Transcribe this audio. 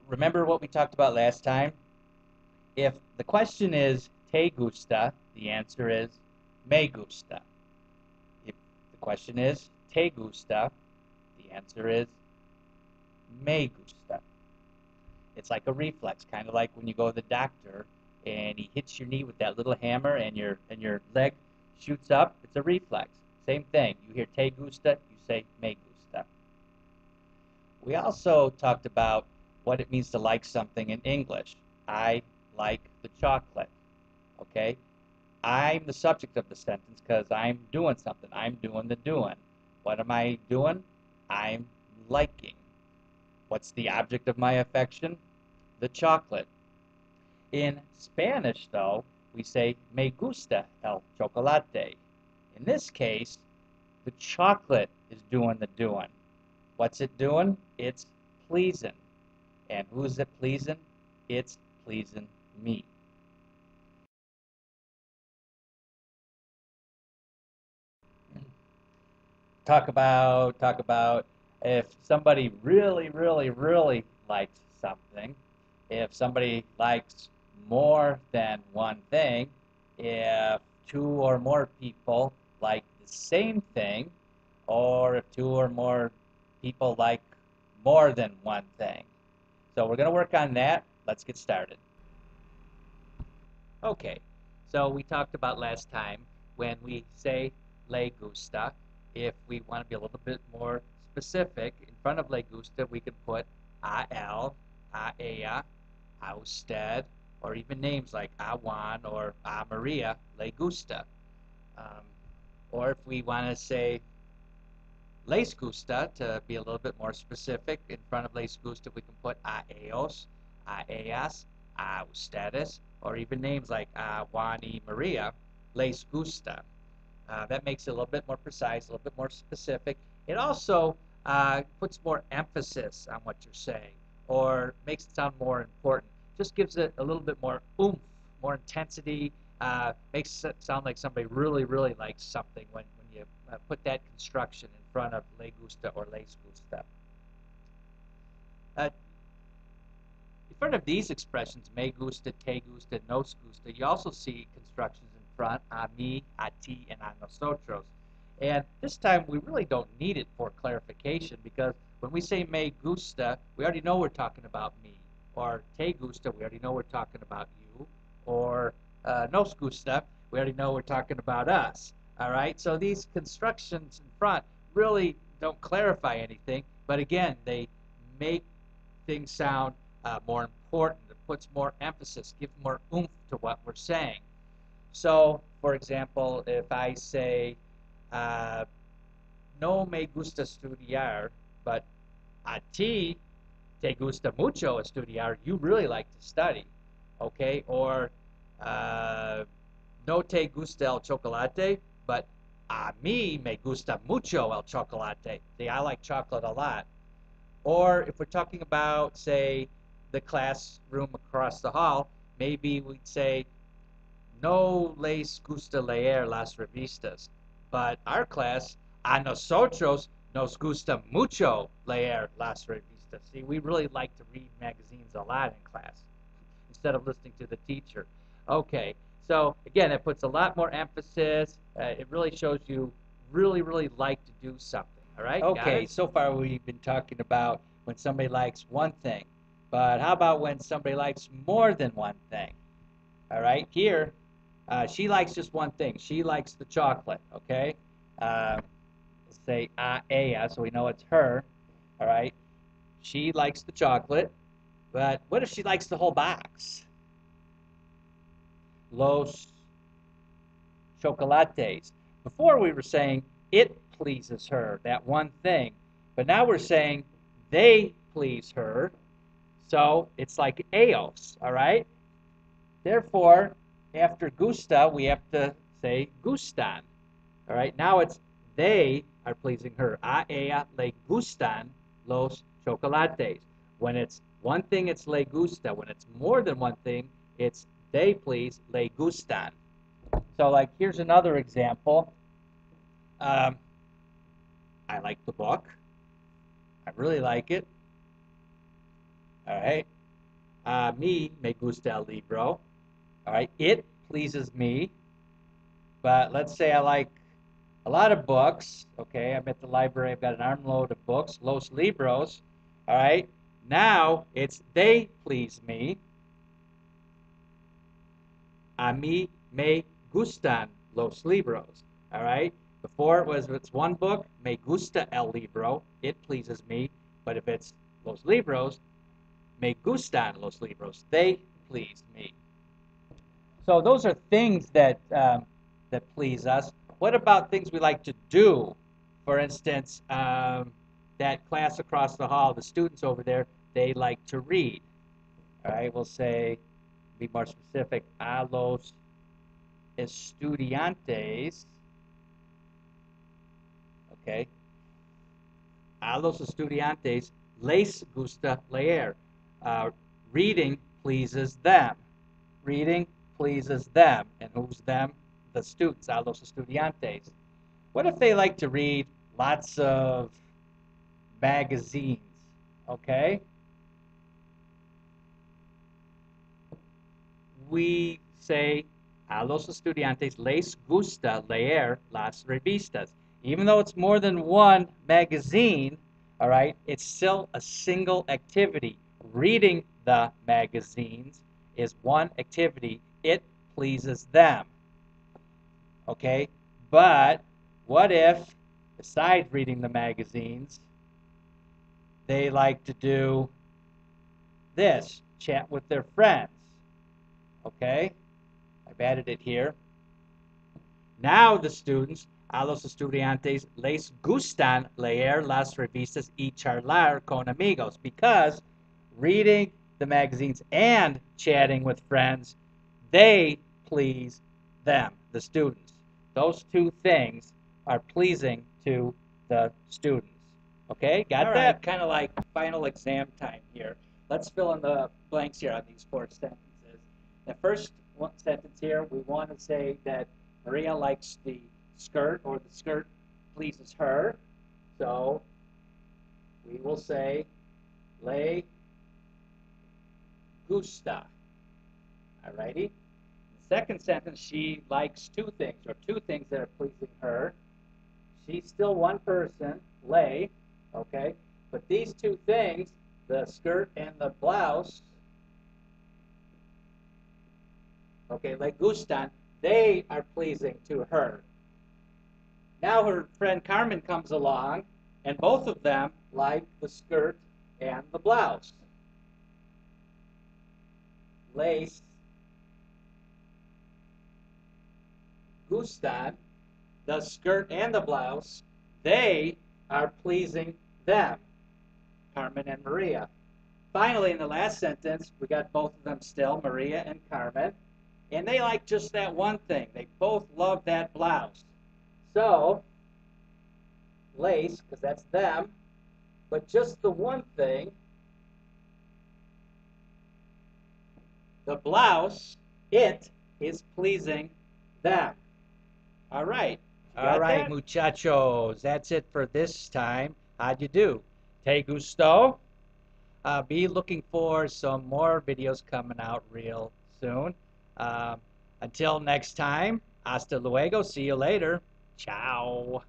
remember what we talked about last time? If the question is te gusta, the answer is me gusta. If the question is te gusta, the answer is me gusta. It's like a reflex, kind of like when you go to the doctor and he hits your knee with that little hammer and your leg shoots up. It's a reflex. Same thing. You hear te gusta, you say me gusta. We also talked about what it means to like something in English. I like the chocolate. Okay? I'm the subject of the sentence because I'm doing something. I'm doing the doing. What am I doing? I'm liking. What's the object of my affection? The chocolate. In Spanish, though, we say me gusta el chocolate. In this case, the chocolate is doing the doing. What's it doing? It's pleasing. And who's it pleasing? It's pleasing me. Talk about if somebody really likes something, if somebody likes more than one thing, if two or more people like the same thing, or if two or more people like more than one thing. So we're going to work on that. Let's get started. Okay, so we talked about last time when we say le gusta, if we want to be a little bit more specific, in front of le gusta we could put a él, a ella, a usted, or even names like a Juan or a Maria, le gusta. Um, or if we want to say les gusta, to be a little bit more specific, in front of les gusta we can put a ellos, a ellas, a ustedes, or even names like Juan y Maria, les gusta. That makes it a little bit more precise, a little bit more specific. It also puts more emphasis on what you're saying, or makes it sound more important. Just gives it a little bit more oomph, more intensity. Makes it sound like somebody really likes something when you put that construction in front of le gusta or les gusta. In front of these expressions, me gusta, te gusta, nos gusta, you also see constructions in front, a mí, a ti, and a nosotros. And this time we really don't need it for clarification because when we say me gusta, we already know we're talking about me. Or te gusta, we already know we're talking about you. Or nos gusta, we already know we're talking about us. All right, so these constructions in front really don't clarify anything, but again, they make things sound more important. It puts more emphasis, gives more oomph to what we're saying. So, for example, if I say, no me gusta estudiar, but a ti te gusta mucho estudiar, you really like to study, okay? Or no te gusta el chocolate, but a mí me gusta mucho el chocolate. See, I like chocolate a lot. Or if we're talking about, say, the classroom across the hall, maybe we'd say, no les gusta leer las revistas. But our class, a nosotros nos gusta mucho leer las revistas. See, we really like to read magazines a lot in class instead of listening to the teacher. Okay, so again, it puts a lot more emphasis. It really shows you really like to do something. All right? Okay, so far we've been talking about when somebody likes one thing. But how about when somebody likes more than one thing? All right, here, she likes just one thing. She likes the chocolate, okay? Let's say a ella, so we know it's her. All right, she likes the chocolate, but what if she likes the whole box? Los chocolates. Before we were saying it pleases her, that one thing. But now we're saying they please her. So it's like ellos, all right? Therefore, after gusta, we have to say gustan. All right, now it's they are pleasing her. A ella le gustan los chocolates. When it's one thing, it's le gusta. When it's more than one thing, it's they please le gustan. So, like, here's another example. I like the book. I really like it. All right. A mí me gusta el libro. All right, it pleases me. But let's say I like a lot of books. Okay, I'm at the library. I've got an armload of books, los libros. All right, now it's they please me. A mí me gustan los libros. All right. Before it was if it's one book, me gusta el libro. It pleases me. But if it's los libros, me gustan los libros. They please me. So those are things that please us. What about things we like to do? For instance, that class across the hall, the students over there, they like to read. All right, we'll say, be more specific, a los estudiantes. Okay, a los estudiantes les gusta leer. Reading pleases them. Reading pleases them. And who's them? The students, a los estudiantes. What if they like to read lots of magazines? Okay? We say, a los estudiantes les gusta leer las revistas. Even though it's more than one magazine, all right, it's still a single activity. Reading the magazines is one activity. It pleases them. Okay? But what if, besides reading the magazines, they like to do this, chat with their friends? Okay? I've added it here. Now the students, a los estudiantes, les gustan leer las revistas y charlar con amigos, because reading the magazines and chatting with friends, they please them, the students. Those two things are pleasing to the students. Okay, got that? Right, kind of like final exam time here. Let's fill in the blanks here on these four sentences. The first sentence here, we want to say that Maria likes the skirt, or the skirt pleases her. So we will say le gusta. Alrighty. The second sentence, she likes two things, or two things that are pleasing her. She's still one person, le, okay? But these two things, the skirt and the blouse, okay, le gustan, they are pleasing to her. Now her friend Carmen comes along, and both of them like the skirt and the blouse. Les gustan, the skirt and the blouse, they are pleasing them, Carmen and Maria. Finally, in the last sentence, we got both of them still, Maria and Carmen, and they like just that one thing. They both love that blouse. So, lace, because that's them, but just the one thing, the blouse, it is pleasing them. All right. All right, muchachos. That's it for this time. How'd you do? Te gusto? Be looking for some more videos coming out real soon. Until next time, hasta luego. See you later. Ciao.